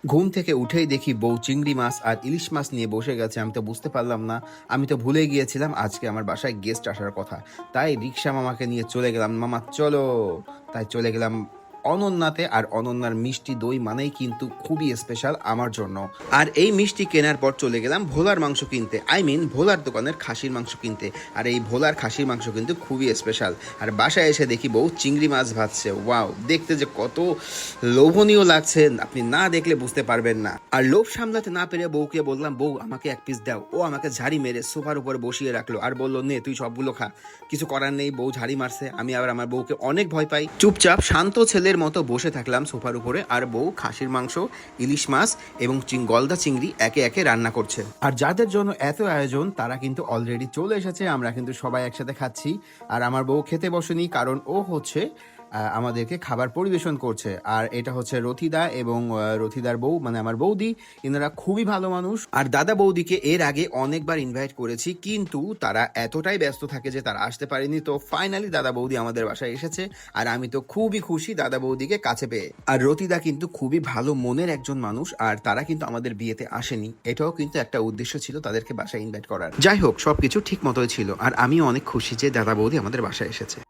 ঘুম থেকে উঠেই দেখি বউ চিংড়ি মাছ আর ইলিশ মাছ নিয়ে বসে গেছে। আমি তো বুঝতে পারলাম না, আমি তো ভুলে গিয়েছিলাম আজকে আমার বাসায় গেস্ট আসার কথা। তাই রিক্সা মামাকে নিয়ে চলে গেলাম, মামা চলো। তাই চলে গেলাম অনন্যাতে। আর অনন্যার মিষ্টি দই মানেই কিন্তু খুবই স্পেশাল আমার জন্য। আর এই মিষ্টি কেনার পর চলে গেলাম ভোলার মাংস কিনতে, ভোলার দোকানের খাসির মাংস কিনতে। আর এই ভোলার খাসির মাংস কিন্তু খুবই স্পেশাল। আর বাসায় এসে দেখি বউ চিংড়ি মাছ ভাজছে। ওয়াও, দেখতে যে কত লোভনীয় লাগছে, আপনি না দেখলে বুঝতে পারবেন না। আর লোভ সামলাতে না পেরে বউকে বললাম, বউ আমাকে এক পিস দাও। ও আমাকে ঝাড়ি মেরে সোফার উপরে বসিয়ে রাখলো আর বললো, নে তুই সবগুলো খা। কিছু করার নেই, বউ ঝাড়ি মারছে। আমি আবার আমার বউকে অনেক ভয় পাই। চুপচাপ শান্ত ছেলের মতো বসে থাকলাম সোফার উপরে, আর বউ খাসির মাংস, ইলিশ মাছ এবং গলদা চিংড়ি একে একে রান্না করছে। আর যাদের জন্য এত আয়োজন তারা কিন্তু অলরেডি চলে এসেছে। আমরা কিন্তু সবাই একসাথে খাচ্ছি। আর আমার বউ খেতে বসেনি, কারণ ও হচ্ছে আমাদেরকে খাবার পরিবেশন করছে। আর এটা হচ্ছে রথিদা এবং রথিদার বউ, মানে আমার বৌদি। এনারা খুবই ভালো মানুষ। আর দাদা বৌদিকে এর আগে অনেকবার ইনভাইট করেছি, কিন্তু তারা এতটাই ব্যস্ত থাকে যে তারা আসতে পারেনি। তো ফাইনালি দাদা বৌদি আমাদের বাসায় এসেছে, আর আমি তো খুবই খুশি দাদা বৌদিকে কাছে পেয়ে। আর রথিদা কিন্তু খুবই ভালো মনের একজন মানুষ, আর তারা কিন্তু আমাদের বিয়েতে আসেনি। এটাও কিন্তু একটা উদ্দেশ্য ছিল তাদেরকে বাসায় ইনভাইট করার। যাই হোক, সবকিছু ঠিক মতোই ছিল, আর আমিও অনেক খুশি যে দাদা বৌদি আমাদের বাসায় এসেছে।